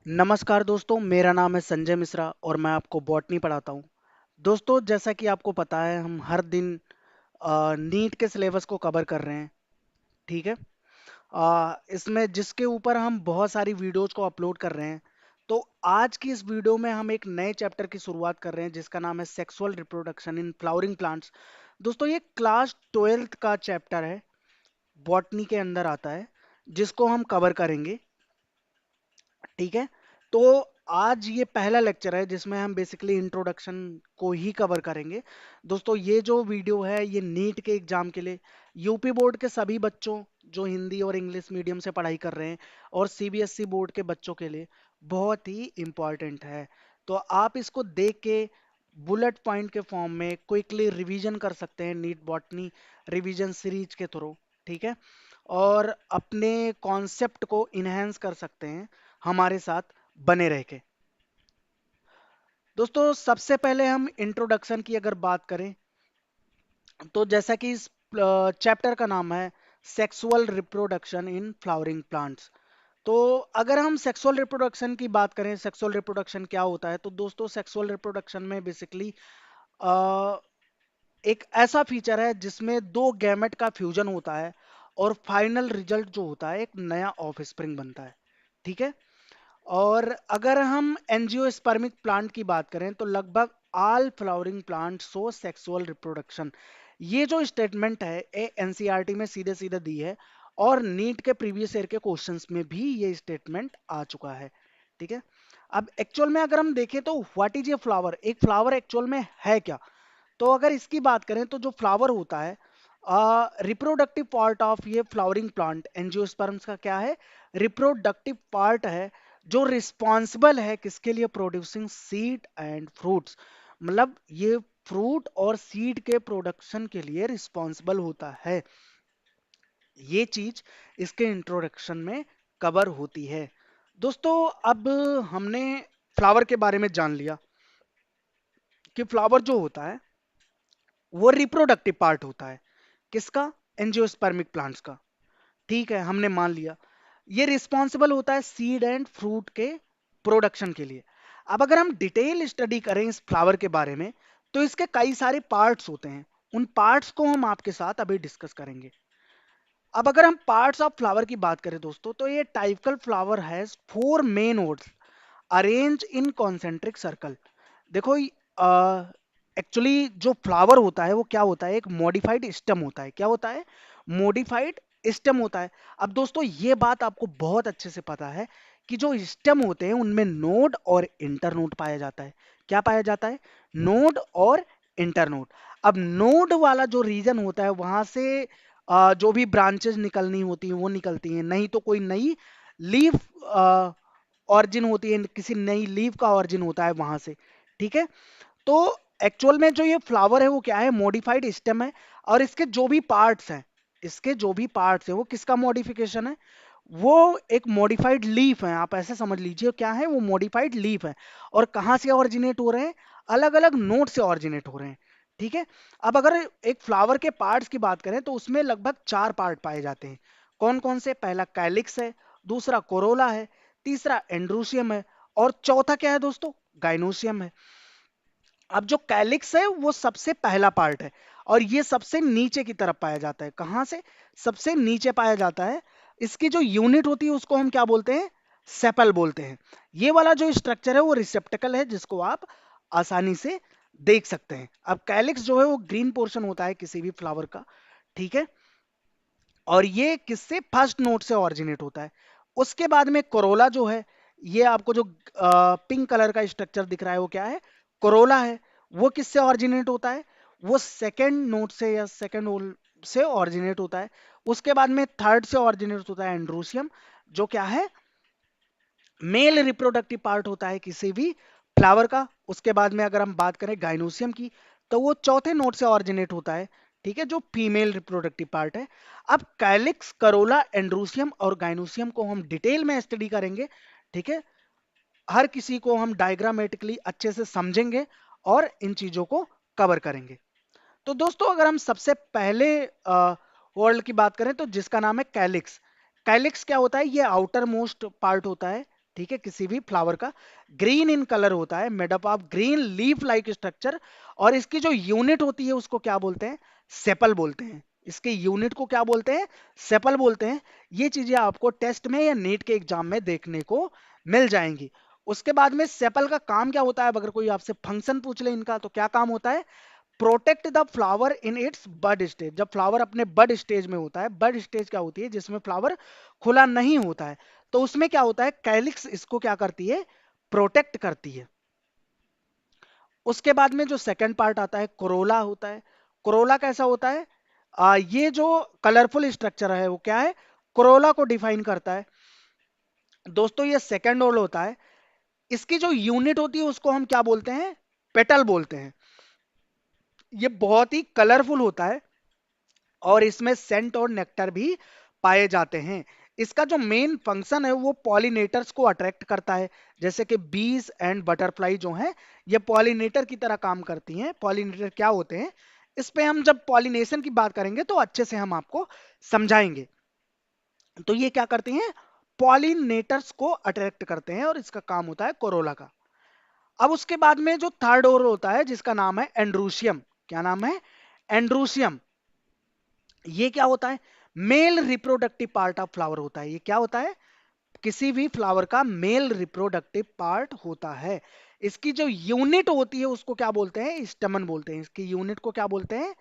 नमस्कार दोस्तों, मेरा नाम है संजय मिश्रा और मैं आपको बॉटनी पढ़ाता हूँ। दोस्तों, जैसा कि आपको पता है, हम हर दिन नीट के सिलेबस को कवर कर रहे हैं। ठीक है। इसमें जिसके ऊपर हम बहुत सारी वीडियोज को अपलोड कर रहे हैं। तो आज की इस वीडियो में हम एक नए चैप्टर की शुरुआत कर रहे हैं जिसका नाम है sexual reproduction in flowering plants. दोस्तों, ये क्लास 12th का चैप्टर है, बॉटनी के अंदर आता है, जिसको हम कवर करेंगे। ठीक है। तो आज ये पहला लेक्चर है जिसमें हम बेसिकली इंट्रोडक्शन को ही कवर करेंगे। दोस्तों, ये जो वीडियो है ये नीट के एग्जाम के लिए, यूपी बोर्ड के सभी बच्चों जो हिंदी और इंग्लिश मीडियम से पढ़ाई कर रहे हैं, और सीबीएसई बोर्ड के बच्चों के लिए बहुत ही इम्पॉर्टेंट है। तो आप इसको देख के बुलेट पॉइंट के फॉर्म में क्विकली रिवीजन कर सकते हैं नीट बॉटनी रिवीजन सीरीज के थ्रू। ठीक है। और अपने कॉन्सेप्ट को इनहेंस कर सकते हैं हमारे साथ बने रह के। दोस्तों, सबसे पहले हम इंट्रोडक्शन की अगर बात करें, तो जैसा कि इस चैप्टर का नाम है sexual reproduction in flowering plants. तो अगर हम सेक्सुअल रिप्रोडक्शन की बात करें, सेक्सुअल रिप्रोडक्शन क्या होता है, तो दोस्तों सेक्सुअल रिप्रोडक्शन में बेसिकली एक ऐसा फीचर है जिसमें दो गैमेट का फ्यूजन होता है और फाइनल रिजल्ट जो होता है एक नया ऑफस्प्रिंग बनता है। ठीक है। और अगर हम एंजियोस्पर्मिक प्लांट की बात करें तो लगभग all flowering plant show sexual reproduction. ये जो स्टेटमेंट है ये एनसीईआरटी में सीधे सीधे दी है, और नीट के प्रीवियस ईयर के क्वेश्चंस में भी ये स्टेटमेंट आ चुका है। ठीक है। अब एक्चुअल में अगर हम देखें तो व्हाट इज ए फ्लावर, एक फ्लावर एक्चुअल में है क्या। तो अगर इसकी बात करें तो जो फ्लावर होता है, रिप्रोडक्टिव पार्ट ऑफ ये फ्लावरिंग प्लांट एंजियोस्पर्म्स का क्या है, रिप्रोडक्टिव पार्ट है, जो रिस्पॉन्सिबल है किसके लिए, प्रोड्यूसिंग सीड एंड फ्रूट्स। मतलब ये फ्रूट और सीड के प्रोडक्शन के लिए रिस्पॉन्सिबल होता है। ये चीज इसके इंट्रोडक्शन में कवर होती है। दोस्तों, अब हमने फ्लावर के बारे में जान लिया कि फ्लावर जो होता है वो रिप्रोडक्टिव पार्ट होता है किसका, एंजियोस्पर्मिक प्लांट्स का। ठीक है, हमने मान लिया। ये रिस्पॉन्सिबल होता है सीड एंड फ्रूट के प्रोडक्शन के लिए। अब अगर हम डिटेल स्टडी करें इस फ्लावर के बारे में, तो इसके कई सारे पार्ट्स होते हैं। उन पार्ट्स को हम आपके साथ अभी डिस्कस करेंगे। अब अगर हम पार्ट्स ऑफ फ्लावर की बात करें दोस्तों, तो ये typical flower has four main nodes arrange in concentric circle. देखो, एक्चुअली जो फ्लावर होता है वो क्या होता है, एक मॉडिफाइड स्टेम होता है। क्या होता है, मॉडिफाइड स्टेम होता है। अब दोस्तों, ये बात आपको बहुत अच्छे से पता है कि जो स्टेम होते हैं उनमें नोड और इंटरनोड पाया जाता है। क्या पाया जाता है, नोड और इंटरनोड। अब नोड वाला जो रीजन होता है वहां से जो भी ब्रांचेस निकलनी होती हैं वो निकलती हैं, नहीं तो कोई नई लीफ ऑरिजिन होती है, किसी नई लीफ का ऑरिजिन होता है वहां से। ठीक है। तो एक्चुअल में जो ये फ्लावर है वो क्या है, मॉडिफाइड स्टेम है। और इसके जो भी पार्ट्स हैं, इसके जो भी पार्ट्स है वो किसका मॉडिफिकेशन है, वो एक मॉडिफाइड लीफ है। आप ऐसे समझ लीजिए क्या है, वो मॉडिफाइड लीफ है। और कहाँ से ऑरिजिनेट हो रहे हैं, अलग अलग नोड से ऑरिजिनेट हो रहे हैं। ठीक है। अब अगर एक फ्लावर के पार्ट्स की बात करें तो उसमें लगभग चार पार्ट पाए जाते हैं। कौन कौन से, पहला कैलिक्स है, दूसरा कोरोला है, तीसरा एंड्रोसियम है, और चौथा क्या है दोस्तों, गाइनोसियम है। अब जो कैलिक्स है वो सबसे पहला पार्ट है, और ये सबसे नीचे की तरफ पाया जाता है। कहां से, सबसे नीचे पाया जाता है। इसकी जो यूनिट होती है उसको हम क्या बोलते हैं, सेपल बोलते हैं। ये वाला जो स्ट्रक्चर है वो रिसेप्टेकल है, जिसको आप आसानी से देख सकते हैं। अब कैलिक्स जो है वो ग्रीन पोर्शन होता है किसी भी फ्लावर का। ठीक है। और ये किससे, फर्स्ट नोट से ऑरिजिनेट होता है। उसके बाद में कोरोला जो है, ये आपको जो पिंक कलर का स्ट्रक्चर दिख रहा है वो क्या है, कोरोला है। वो किससे ऑरिजिनेट होता है, वो सेकेंड नोट से या सेकेंड ओल से ऑरिजिनेट होता है। उसके बाद में थर्ड से ऑरिजिनेट होता है एंड्रोसियम, जो क्या है, मेल रिप्रोडक्टिव पार्ट होता है किसी भी फ्लावर का। उसके बाद में अगर हम बात करें गाइनोसियम की, तो वो चौथे नोड से ऑरिजिनेट होता है। ठीक है, जो फीमेल रिप्रोडक्टिव पार्ट है। अब कैलिक्स, करोला, एंड्रोसियम और गाइनोसियम को हम डिटेल में स्टडी करेंगे। ठीक है। हर किसी को हम डायग्रामेटिकली अच्छे से समझेंगे और इन चीजों को कवर करेंगे। तो दोस्तों, अगर हम सबसे पहले वर्ल्ड की बात करें तो जिसका नाम है कैलिक्स। कैलिक्स क्या होता है, ये आउटर मोस्ट पार्ट होता है ठीक है, किसी भी फ्लावर का ग्रीन इन कलर होता है, made up of green leaf like structure, और इसकी जो यूनिट होती है उसको क्या बोलते हैं, सेपल बोलते हैं। इसके यूनिट को क्या बोलते हैं, सेपल बोलते हैं। ये चीजें आपको टेस्ट में या नीट के एग्जाम में देखने को मिल जाएंगी। उसके बाद में सेपल का काम क्या होता है, अगर कोई आपसे फंक्शन पूछ ले इनका, तो क्या काम होता है, protect the flower in its bud stage. जब फ्लावर अपने बड स्टेज में होता है, बड स्टेज क्या होती है, जिसमें फ्लावर खुला नहीं होता है, तो उसमें क्या होता है, कैलिक्स इसको क्या करती है, प्रोटेक्ट करती है। उसके बाद में जो सेकंड पार्ट आता है, कोरोला होता है। कोरोला कैसा होता है, ये जो कलरफुल स्ट्रक्चर है वो क्या है, कोरोला को डिफाइन करता है। दोस्तों ये सेकंड रोल होता है। इसकी जो यूनिट होती है उसको हम क्या बोलते हैं, पेटल बोलते हैं। ये बहुत ही कलरफुल होता है और इसमें सेंट और नेक्टर भी पाए जाते हैं। इसका जो मेन फंक्शन है वो पॉलिनेटर्स को अट्रैक्ट करता है, जैसे कि बीज एंड बटरफ्लाई जो हैं ये पॉलिनेटर की तरह काम करती हैं। पॉलिनेटर क्या होते हैं, इस पे हम जब पॉलिनेशन की बात करेंगे तो अच्छे से हम आपको समझाएंगे। तो ये क्या करते हैं, पॉलिनेटर्स को अट्रैक्ट करते हैं और इसका काम होता है कोरोला का। अब उसके बाद में जो थर्ड ओर होता है जिसका नाम है एंड्रूसियम। क्या नाम है, एंड्रूसियम। ये क्या होता है, male reproductive part of flower होता है। ये क्या होता है, किसी भी फ्लावर का मेल रिप्रोडक्टिव पार्ट होता है। इसकी जो यूनिट होती है उसको क्या बोलते हैं, स्टेमन बोलते हैं। इसकी यूनिट को क्या बोलते हैं,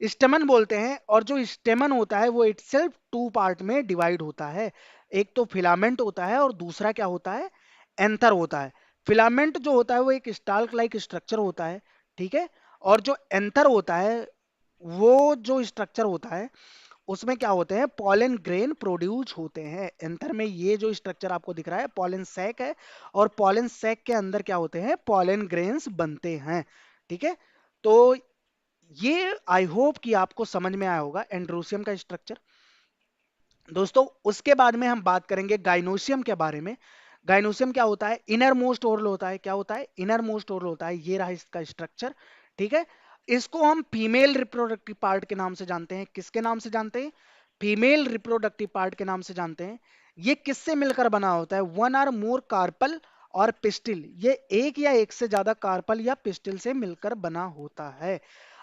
स्टेमन बोलते हैं। और जो स्टेमन होता है वो इटसेल्फ टू पार्ट में डिवाइड होता है। एक तो फिलामेंट होता है और दूसरा क्या होता है, एंथर होता है। फिलामेंट जो होता है वो एक स्टाल्क लाइक स्ट्रक्चर होता है, ठीक है। और जो एंथर होता है वो जो स्ट्रक्चर होता है उसमें क्या होते हैं, पॉलन ग्रेन प्रोड्यूस होते हैं। एंथर में ये जो स्ट्रक्चर आपको दिख रहा है पॉलन सैक है, और पॉलन सैक के अंदर क्या होते हैं, पॉलन ग्रेन्स बनते हैं, ठीक है। तो ये आई होप कि आपको समझ में आया होगा एंड्रोसियम का स्ट्रक्चर। दोस्तों उसके बाद में हम बात करेंगे गाइनोसियम के बारे में। गाइनोसियम क्या होता है, इनर मोस्ट ओरल होता है। क्या होता है, इनर मोस्ट ओरल होता है। ये रहा इसका स्ट्रक्चर, ठीक है। इसको हम फीमेल रिप्रोडक्टिव पार्ट के नाम से जानते हैं। किसके नाम से जानते हैं, फीमेल रिप्रोडक्टिव पार्ट के नाम से जानते हैं। ये किससे मिलकर बना होता है, वन आर मोर कार्पल और पिस्टिल। ये एक या एक से ज्यादा कार्पल या पिस्टिल से मिलकर बना होता है।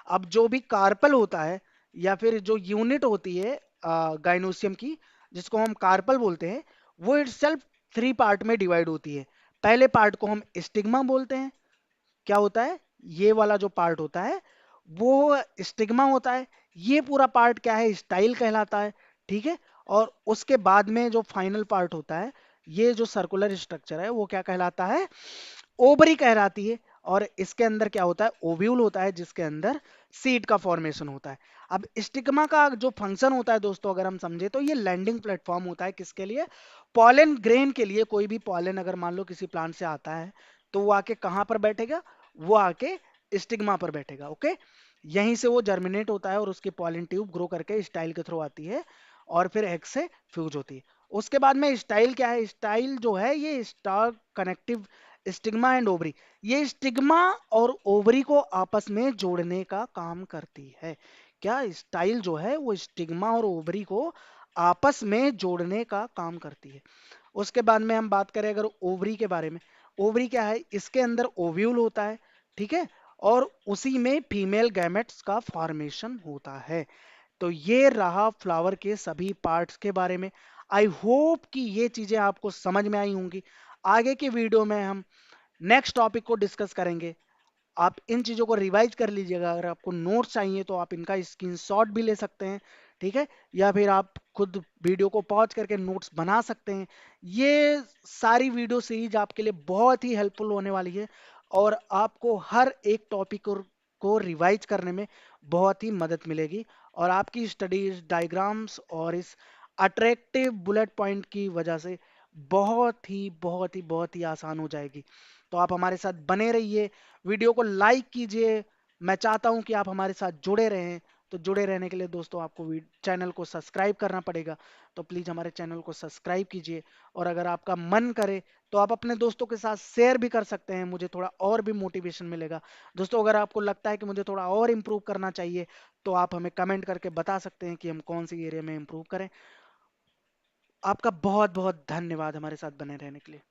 अब जो भी कार्पल होता है या फिर जो यूनिट होती है गाइनोसियम की, जिसको हम कार्पल बोलते हैं, वो इटसेल्फ थ्री पार्ट में डिवाइड होती है। पहले पार्ट को हम स्टिग्मा बोलते हैं। क्या होता है, ये वाला जो पार्ट होता है वो स्टिग्मा होता है। ये पूरा पार्ट क्या है, स्टाइल कहलाता है, ठीक है। और उसके बाद में जो फाइनल पार्ट होता है, ये जो सर्कुलर स्ट्रक्चर है वो क्या कहलाता है, ओवरी कहलाती है। और इसके अंदर क्या होता है, ओव्यूल होता है जिसके अंदर सीड का फॉर्मेशन होता है। अब स्टिग्मा का जो फंक्शन होता है दोस्तों, अगर हम समझे तो ये लैंडिंग प्लेटफॉर्म होता है किसके लिए, पॉलन ग्रेन के लिए। कोई भी पॉलन अगर मान लो किसी प्लांट से आता है तो वो आके कहाँ पर बैठेगा, वो आके स्टिग्मा पर बैठेगा, ओके। यहीं से वो जर्मिनेट होता है और उसकी पॉलन ट्यूब ग्रो करके स्टाइल के थ्रू आती है और फिर एग से फ्यूज होती है। उसके बाद में स्टाइल क्या है, स्टाइल जो है ये star connective stigma and ovary, ये स्टिग्मा और ओवरी को आपस में जोड़ने का काम करती है। क्या, स्टाइल जो है वो स्टिग्मा और ओवरी को आपस में जोड़ने का काम करती है। उसके बाद में हम बात करें अगर ओवरी के बारे में, ओवरी क्या है, इसके अंदर ओव्यूल होता है, ठीक है। और उसी में फीमेल गैमेट्स का फॉर्मेशन होता है। तो ये रहा फ्लावर के सभी पार्ट्स के बारे में। आई होप कि ये चीजें आपको समझ में आई होंगी। आगे के वीडियो में हम नेक्स्ट टॉपिक को डिस्कस करेंगे। आप इन चीज़ों को रिवाइज कर लीजिएगा। अगर आपको नोट्स चाहिए तो आप इनका स्क्रीनशॉट भी ले सकते हैं, ठीक है। या फिर आप खुद वीडियो को पॉज करके नोट्स बना सकते हैं। ये सारी वीडियो सीरीज आपके लिए बहुत ही हेल्पफुल होने वाली है और आपको हर एक टॉपिक को रिवाइज करने में बहुत ही मदद मिलेगी। और आपकी स्टडीज डायग्राम्स और इस अट्रैक्टिव बुलेट पॉइंट की वजह से बहुत ही आसान हो जाएगी। तो आप हमारे साथ बने रहिए, वीडियो को लाइक कीजिए। मैं चाहता हूं कि आप हमारे साथ जुड़े रहें। तो जुड़े रहने के लिए दोस्तों आपको चैनल को सब्सक्राइब करना पड़ेगा। तो प्लीज़ हमारे चैनल को सब्सक्राइब कीजिए। और अगर आपका मन करे तो आप अपने दोस्तों के साथ शेयर भी कर सकते हैं, मुझे थोड़ा और भी मोटिवेशन मिलेगा। दोस्तों अगर आपको लगता है कि मुझे थोड़ा और इम्प्रूव करना चाहिए तो आप हमें कमेंट करके बता सकते हैं कि हम कौन सी एरिया में इम्प्रूव करें। आपका बहुत बहुत धन्यवाद हमारे साथ बने रहने के लिए।